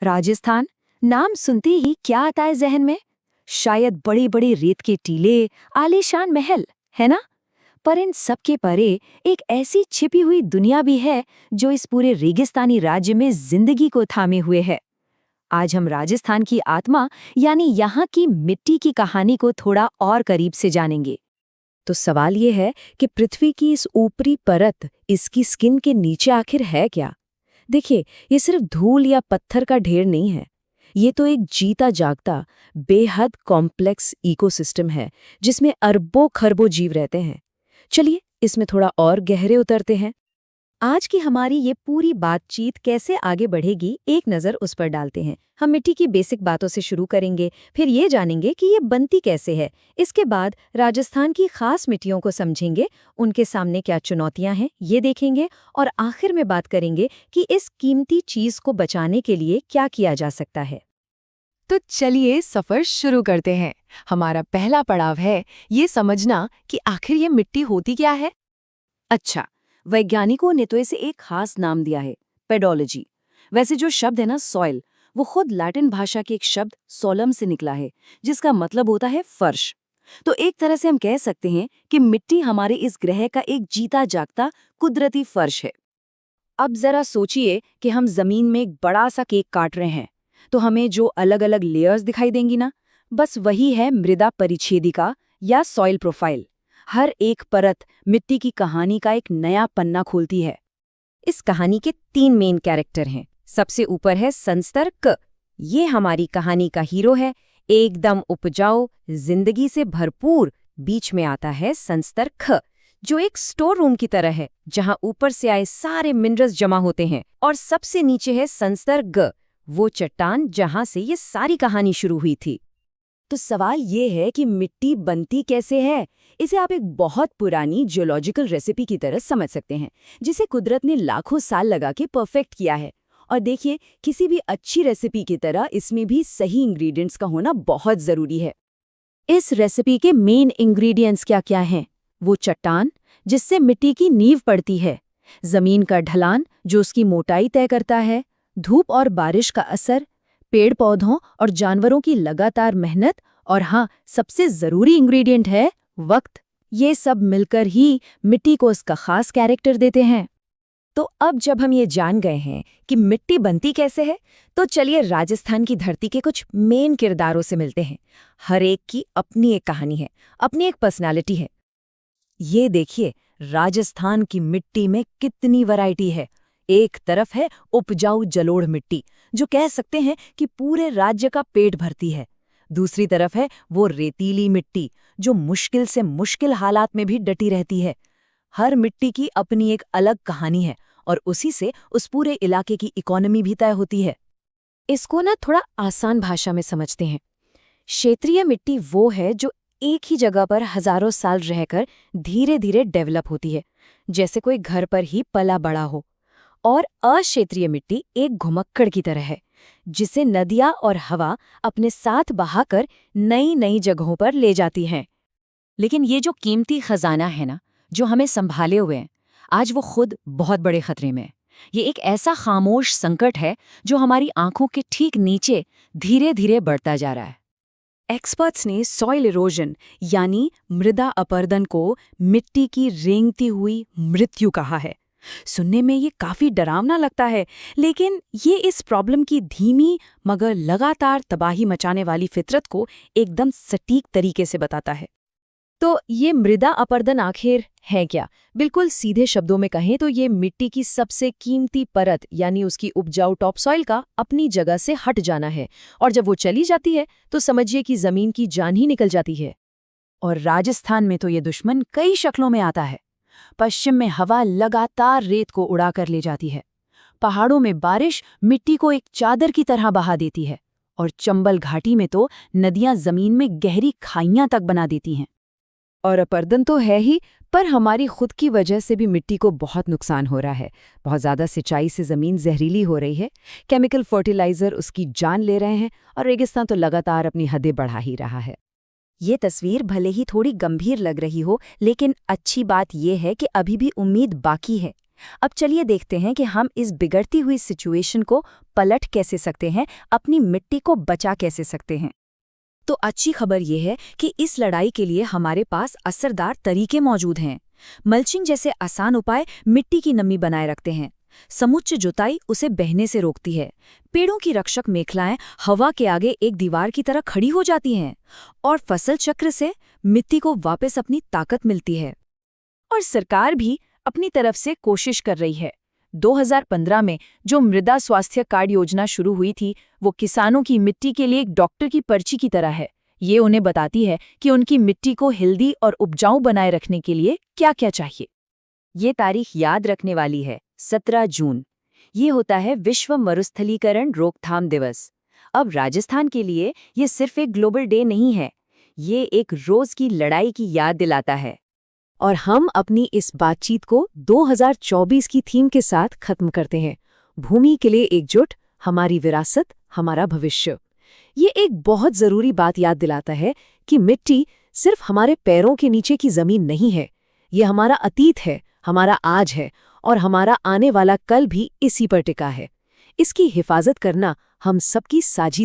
राजस्थान नाम सुनते ही क्या आता है जहन में? शायद बड़े बड़े रेत के टीले, आलीशान महल, है ना? पर इन सब के परे एक ऐसी छिपी हुई दुनिया भी है जो इस पूरे रेगिस्तानी राज्य में जिंदगी को थामे हुए है। आज हम राजस्थान की आत्मा यानी यहाँ की मिट्टी की कहानी को थोड़ा और करीब से जानेंगे। तो सवाल ये है कि पृथ्वी की इस ऊपरी परत, इसकी स्किन के नीचे आखिर है क्या? देखिए, ये सिर्फ धूल या पत्थर का ढेर नहीं है। ये तो एक जीता जागता, बेहद कॉम्प्लेक्स इकोसिस्टम है जिसमें अरबों खरबों जीव रहते हैं। चलिए इसमें थोड़ा और गहरे उतरते हैं। आज की हमारी ये पूरी बातचीत कैसे आगे बढ़ेगी, एक नज़र उस पर डालते हैं। हम मिट्टी की बेसिक बातों से शुरू करेंगे, फिर ये जानेंगे कि ये बनती कैसे है। इसके बाद राजस्थान की खास मिट्टियों को समझेंगे, उनके सामने क्या चुनौतियां हैं ये देखेंगे, और आखिर में बात करेंगे कि इस कीमती चीज़ को बचाने के लिए क्या किया जा सकता है। तो चलिए सफर शुरू करते हैं। हमारा पहला पड़ाव है ये समझना कि आखिर ये मिट्टी होती क्या है। अच्छा, वैज्ञानिकों ने तो इसे एक खास नाम दिया है, पेडोलॉजी। वैसे जो शब्द है ना सॉइल, वो खुद लैटिन भाषा के एक शब्द सोलम से निकला है, जिसका मतलब होता है फर्श। तो एक तरह से हम कह सकते हैं कि मिट्टी हमारे इस ग्रह का एक जीता जागता कुदरती फर्श है। अब जरा सोचिए कि हम जमीन में एक बड़ा सा केक काट रहे हैं, तो हमें जो अलग अलग लेयर्स दिखाई देंगी ना, बस वही है मृदा परिच्छेदिका या सॉइल प्रोफाइल। हर एक परत मिट्टी की कहानी का एक नया पन्ना खोलती है। इस कहानी के 3 मेन कैरेक्टर हैं। सबसे ऊपर है संस्तर क। ये हमारी कहानी का हीरो है, एकदम उपजाऊ, जिंदगी से भरपूर। बीच में आता है संस्तर ख, जो एक स्टोर रूम की तरह है, जहां ऊपर से आए सारे मिनरल्स जमा होते हैं। और सबसे नीचे है संस्तर ग, वो चट्टान जहां से ये सारी कहानी शुरू हुई थी। तो सवाल ये है कि मिट्टी बनती कैसे है? इसे आप एक बहुत पुरानी जियोलॉजिकल रेसिपी की तरह समझ सकते हैं, जिसे कुदरत ने लाखों साल लगा के परफेक्ट किया है। और देखिए, किसी भी अच्छी रेसिपी की तरह इसमें भी सही इंग्रेडिएंट्स का होना बहुत ज़रूरी है। इस रेसिपी के मेन इंग्रेडिएंट्स क्या क्या हैं? वो चट्टान, जिससे मिट्टी की नींव पड़ती है, जमीन का ढलान जो उसकी मोटाई तय करता है, धूप और बारिश का असर, पेड़ पौधों और जानवरों की लगातार मेहनत, और हाँ, सबसे ज़रूरी इंग्रेडिएंट है वक्त। ये सब मिलकर ही मिट्टी को इसका खास कैरेक्टर देते हैं। तो अब जब हम ये जान गए हैं कि मिट्टी बनती कैसे है, तो चलिए राजस्थान की धरती के कुछ मेन किरदारों से मिलते हैं। हर एक की अपनी एक कहानी है, अपनी एक पर्सनालिटी है। ये देखिए, राजस्थान की मिट्टी में कितनी वैरायटी है। एक तरफ है उपजाऊ जलोढ़ मिट्टी, जो कह सकते हैं कि पूरे राज्य का पेट भरती है। दूसरी तरफ है वो रेतीली मिट्टी, जो मुश्किल से मुश्किल हालात में भी डटी रहती है। हर मिट्टी की अपनी एक अलग कहानी है, और उसी से उस पूरे इलाके की इकोनॉमी भी तय होती है। इसको ना थोड़ा आसान भाषा में समझते हैं। क्षेत्रीय मिट्टी वो है जो एक ही जगह पर हजारों साल रहकर धीरे धीरे डेवलप होती है, जैसे कोई घर पर ही पला बड़ा हो। और अक्षेत्रीय मिट्टी एक घुमक्कड़ की तरह है, जिसे नदियाँ और हवा अपने साथ बहाकर नई नई जगहों पर ले जाती हैं। लेकिन ये जो कीमती खजाना है ना, जो हमें संभाले हुए हैं, आज वो खुद बहुत बड़े खतरे में है। ये एक ऐसा खामोश संकट है जो हमारी आंखों के ठीक नीचे धीरे धीरे बढ़ता जा रहा है। एक्सपर्ट्स ने सॉइल इरोजन यानी मृदा अपरदन को मिट्टी की रेंगती हुई मृत्यु कहा है। सुनने में ये काफी डरावना लगता है, लेकिन ये इस प्रॉब्लम की धीमी मगर लगातार तबाही मचाने वाली फितरत को एकदम सटीक तरीके से बताता है। तो ये मृदा अपरदन आखिर है क्या? बिल्कुल सीधे शब्दों में कहें तो ये मिट्टी की सबसे कीमती परत यानी उसकी उपजाऊ टॉप सॉइल का अपनी जगह से हट जाना है। और जब वो चली जाती है तो समझिए कि जमीन की जान ही निकल जाती है। और राजस्थान में तो ये दुश्मन कई शक्लों में आता है। पश्चिम में हवा लगातार रेत को उड़ा कर ले जाती है। पहाड़ों में बारिश मिट्टी को एक चादर की तरह बहा देती है। और चंबल घाटी में तो नदियां जमीन में गहरी खाइयां तक बना देती हैं। और अपरदन तो है ही, पर हमारी खुद की वजह से भी मिट्टी को बहुत नुकसान हो रहा है। बहुत ज़्यादा सिंचाई से ज़मीन जहरीली हो रही है, केमिकल फर्टिलाइज़र उसकी जान ले रहे हैं, और रेगिस्तान तो लगातार अपनी हदें बढ़ा ही रहा है। ये तस्वीर भले ही थोड़ी गंभीर लग रही हो, लेकिन अच्छी बात यह है कि अभी भी उम्मीद बाकी है। अब चलिए देखते हैं कि हम इस बिगड़ती हुई सिचुएशन को पलट कैसे सकते हैं, अपनी मिट्टी को बचा कैसे सकते हैं। तो अच्छी खबर यह है कि इस लड़ाई के लिए हमारे पास असरदार तरीके मौजूद हैं। मल्चिंग जैसे आसान उपाय मिट्टी की नमी बनाए रखते हैं। समुच्च जुताई उसे बहने से रोकती है। पेड़ों की रक्षक मेखलाएं हवा के आगे एक दीवार की तरह खड़ी हो जाती हैं। और फसल चक्र से मिट्टी को वापस अपनी ताकत मिलती है। और सरकार भी अपनी तरफ से कोशिश कर रही है। 2015 में जो मृदा स्वास्थ्य कार्ड योजना शुरू हुई थी, वो किसानों की मिट्टी के लिए एक डॉक्टर की पर्ची की तरह है। ये उन्हें बताती है कि उनकी मिट्टी को हेल्दी और उपजाऊ बनाए रखने के लिए क्या-क्या चाहिए। ये तारीख याद रखने वाली है, 17 जून। ये होता है विश्व मरुस्थलीकरण रोकथाम दिवस। अब राजस्थान के लिए ये सिर्फ एक ग्लोबल डे नहीं है, ये एक रोज की लड़ाई की याद दिलाता है। और हम अपनी इस बातचीत को 2024 की थीम के साथ खत्म करते हैं। भूमि के लिए एकजुट, हमारी विरासत, हमारा भविष्य। ये एक बहुत जरूरी बात याद दिलाता है कि मिट्टी सिर्फ हमारे पैरों के नीचे की जमीन नहीं है। ये हमारा अतीत है, हमारा आज है और हमारा आने वाला कल भी इसी पर टिका है। इसकी हिफाजत करना हम सबकी साझी